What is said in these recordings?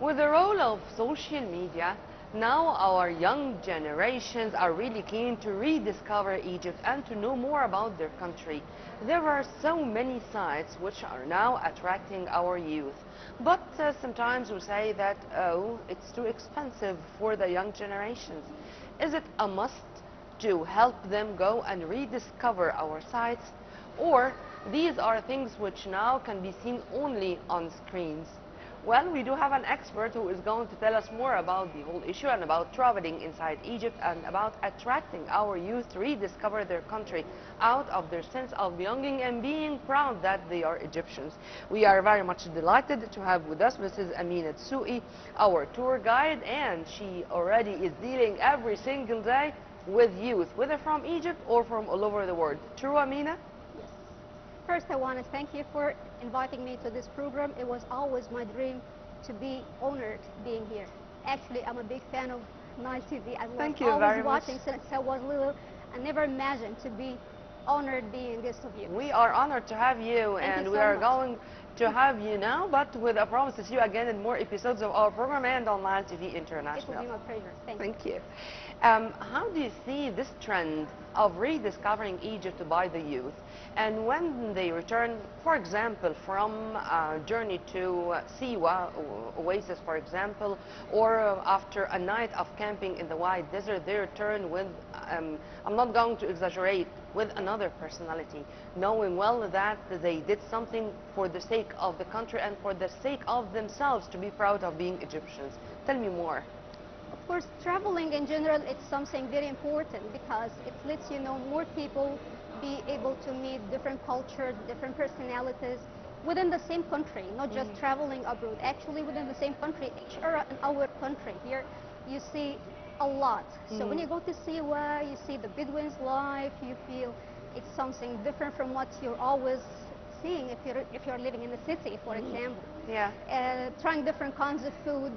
With the role of social media, now our young generations are really keen to rediscover Egypt and to know more about their country. There are so many sites which are now attracting our youth. But sometimes we say that, oh, it's too expensive for the young generations. Is it a must to help them go and rediscover our sites? Or these are things which now can be seen only on screens? Well, we do have an expert who is going to tell us more about the whole issue and about traveling inside Egypt and about attracting our youth to rediscover their country out of their sense of belonging and being proud that they are Egyptians. We are very much delighted to have with us Mrs. Amina Desuky, our tour guide, and she already is dealing every single day with youth, whether from Egypt or from all over the world. True, Amina? Yes. First, I want to thank you for inviting me to this program. It was always my dream to be honored being here. Actually, I'm a big fan of Nile TV. I was always watching since I was little. I never imagined to be honored being guest of you. We are honored to have you, and we are going to have you now, but with a promise to see you again in more episodes of our program and on Nile TV International. It will be my pleasure. Thank you. How do you see this trend of rediscovering Egypt by the youth? And when they return, for example, from a journey to Siwa Oasis, for example, or after a night of camping in the wide desert, they return with, I'm not going to exaggerate, with another personality, knowing well that they did something for the sake of the country and for the sake of themselves to be proud of being Egyptians. Tell me more. Of course, traveling in general, it's something very important because it lets you know more people, be able to meet different cultures, different personalities within the same country, not just traveling abroad. Actually, within the same country, in our country here, you see a lot. So when you go to Siwa, you see the Bedouins' life, you feel it's something different from what you're always seeing if you're living in the city, for example. Yeah. Trying different kinds of food.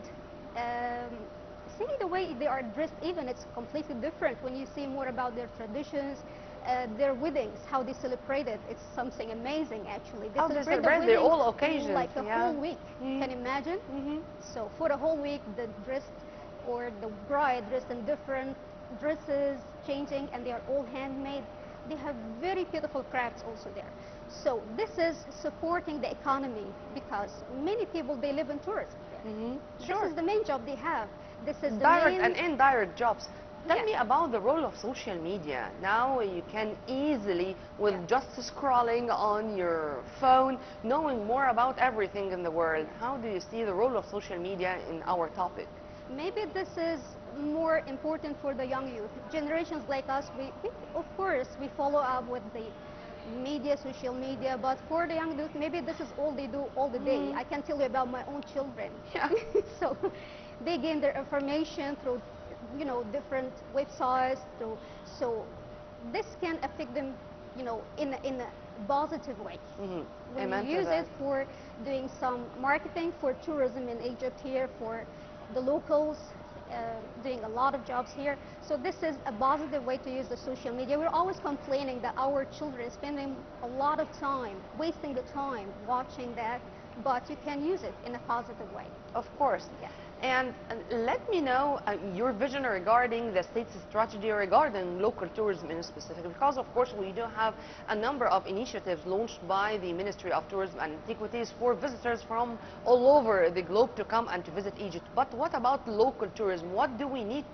Seeing the way they are dressed, even it's completely different when you see more about their traditions, their weddings, how they celebrate it. It's something amazing, actually. They celebrate their all occasions, like a whole week. Can you imagine? So for a whole week, the bride dressed in different dresses, changing, and they are all handmade. They have very beautiful crafts also there. So this is supporting the economy because many people, they live in tourism there. Sure. This is the main job they have. This is the direct and indirect jobs. Tell me about the role of social media. Now you can easily, with just scrolling on your phone, knowing more about everything in the world. How do you see the role of social media in our topic? Maybe this is more important for the young youth. Generations like us, we of course, we follow up with the media, social media, but for the young youth, maybe this is all they do all the day. I can tell you about my own children. Yeah. So they gain their information through, different websites. So this can affect them, in a positive way. When you use it for doing some marketing for tourism in Egypt here, for the locals, doing a lot of jobs here. So this is a positive way to use the social media. We're always complaining that our children are spending a lot of time, wasting the time watching that, but you can use it in a positive way. Of course. Yeah. And let me know your vision regarding the state's strategy regarding local tourism in specific, because of course we do have a number of initiatives launched by the Ministry of Tourism and Antiquities for visitors from all over the globe to come and to visit Egypt. But what about local tourism? What do we need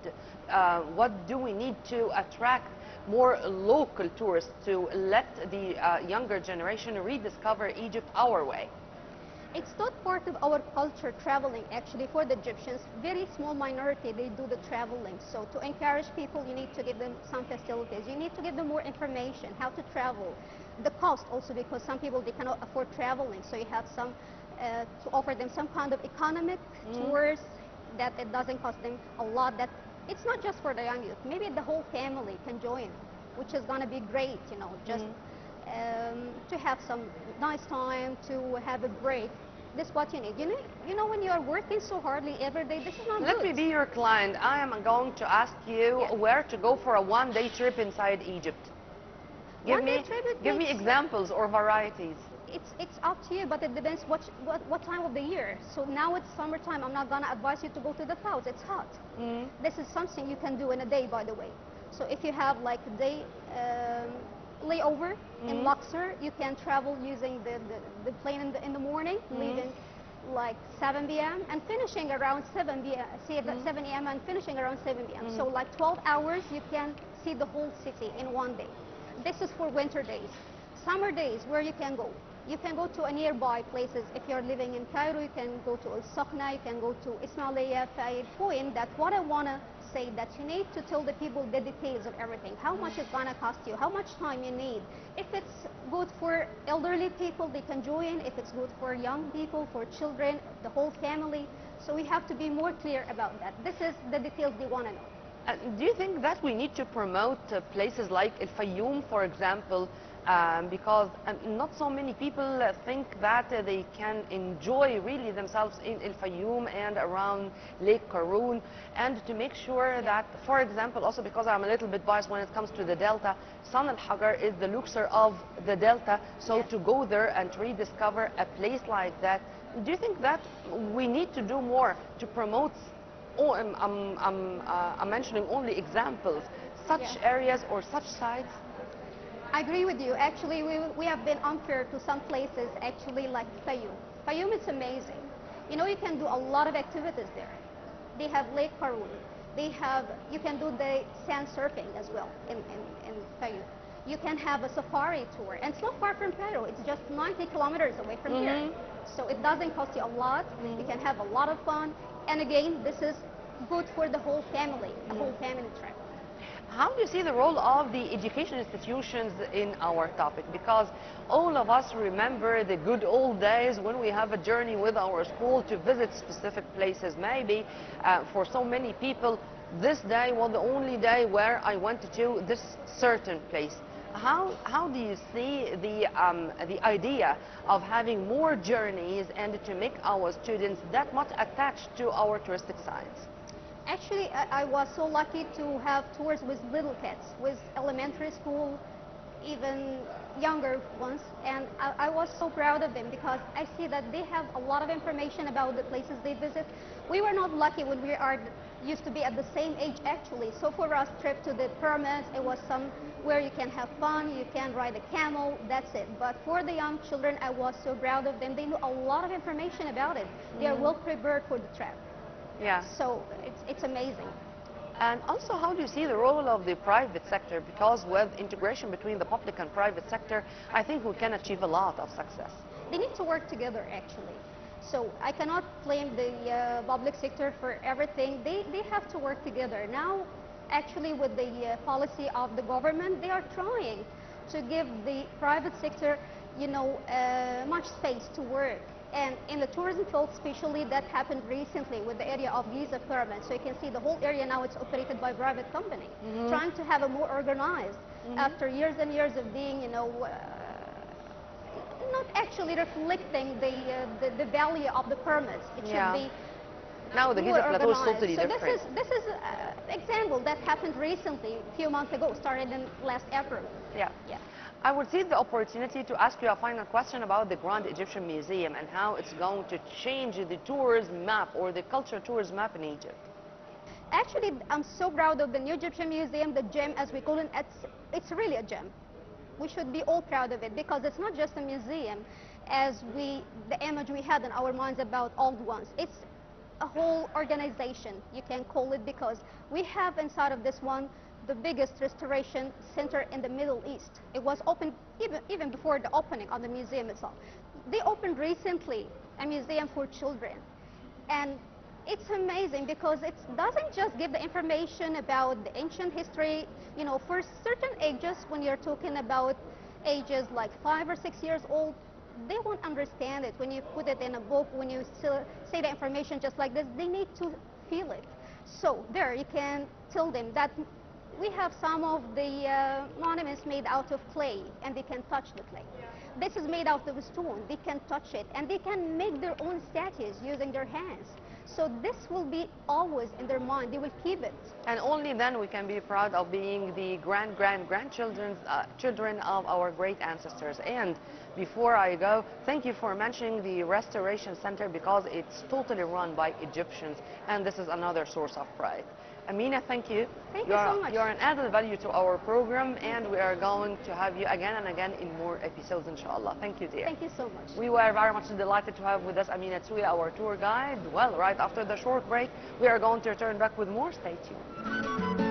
to attract more local tourists to let the younger generation rediscover Egypt our way? It's not part of our culture, traveling, actually, for the Egyptians. Very small minority, they do the traveling. So to encourage people, you need to give them some facilities. You need to give them more information, how to travel. The cost also, because some people, they cannot afford traveling. So you have some, to offer them some kind of economic tours that it doesn't cost them a lot. That it's not just for the young youth. Maybe the whole family can join, which is going to be great, just to have some nice time, to have a break. This is what you need. You know when you are working so hardly every day, this is not good. Let me be your client. I am going to ask you where to go for a one-day trip inside Egypt. Give me examples or varieties. it's up to you, but it depends what time of the year. So now it's summertime. I'm not gonna advise you to go to the clouds. It's hot. This is something you can do in a day, by the way. So if you have like a day layover in Luxor, you can travel using the plane in the morning, leaving like 7 p.m. and finishing around 7 p.m. 7 a.m. and finishing around 7 p.m. So like 12 hours, you can see the whole city in one day. This is for winter days. Summer days, where you can go. You can go to a nearby places. If you're living in Cairo, you can go to Al-Sokhna, you can go to Ismailia, Fayed. Point that what I want to say that you need to tell the people the details of everything. How much it's going to cost you, how much time you need. If it's good for elderly people, they can join. If it's good for young people, for children, the whole family. So we have to be more clear about that. This is the details they want to know. Do you think that we need to promote places like El Fayoum, for example, because not so many people think that they can enjoy really themselves in El Fayoum and around Lake Karun, and to make sure that, for example, also because I'm a little bit biased when it comes to the Delta, San al-Hagar is the Luxor of the Delta, so to go there and to rediscover a place like that, do you think that we need to do more to promote? Oh, I'm mentioning only examples, such areas or such sites? I agree with you. Actually, we have been unfair to some places, actually, like Fayoum. Fayoum is amazing. You know, you can do a lot of activities there. They have Lake Karun. You can do the sand surfing as well in Fayoum. You can have a safari tour. And it's not far from Cairo. It's just 90 kilometers away from here. So it doesn't cost you a lot. You can have a lot of fun. And again, this is good for the whole family, a whole family trip. How do you see the role of the education institutions in our topic? Because all of us remember the good old days when we have a journey with our school to visit specific places. Maybe for so many people, this day was the only day where I went to this certain place. How do you see the idea of having more journeys and to make our students that much attached to our touristic sites? Actually, I was so lucky to have tours with little kids, with elementary school, even younger ones, and I was so proud of them because I see that they have a lot of information about the places they visit. We were not lucky when we used to be at the same age, actually. So for us, trip to the pyramids, it was somewhere you can have fun, you can ride a camel, that's it. But for the young children, I was so proud of them. They knew a lot of information about it. They are well prepared for the trip. Yeah. So it's amazing. And also, how do you see the role of the private sector? Because with integration between the public and private sector, I think we can achieve a lot of success. They need to work together, actually. So I cannot blame the public sector for everything. They have to work together. Now, actually, with the policy of the government, they are trying to give the private sector, you know, much space to work. And in the tourism field, especially, that happened recently with the area of Giza Pyramid. So you can see the whole area now it's operated by private company, trying to have a more organized. After years and years of being, you know, not actually reflecting the value of the pyramids. It should be now the Giza Plateau is totally so different. This is an example that happened recently, a few months ago, started in last April. Yeah. I would seize the opportunity to ask you a final question about the Grand Egyptian Museum and how it's going to change the tourism map or the cultural tourism map in Egypt. Actually, I'm so proud of the new Egyptian Museum, the gem as we call it. It's really a gem. We should be all proud of it because it's not just a museum as the image we had in our minds about old ones. It's a whole organization, you can call it, because we have inside of this one the biggest restoration center in the Middle East. It was opened even before the opening of the museum itself. They opened recently a museum for children. And it's amazing because it doesn't just give the information about the ancient history. You know, for certain ages, when you're talking about ages like 5 or 6 years old, they won't understand it. When you put it in a book, when you say the information just like this, they need to feel it. So there, you can tell them that we have some of the monuments made out of clay, and they can touch the clay. This is made out of stone. They can touch it, and they can make their own statues using their hands. So this will be always in their mind. They will keep it. And only then we can be proud of being the grandchildren of our great ancestors. And before I go, thank you for mentioning the Restoration Center because it's totally run by Egyptians, and this is another source of pride. Amina, thank you. Thank you so much. You're an added value to our program, and we are going to have you again and again in more episodes, inshallah. Thank you, dear. Thank you so much. We were very much delighted to have with us Amina Desuky, our tour guide. Well, right after the short break, we are going to return back with more. Stay tuned.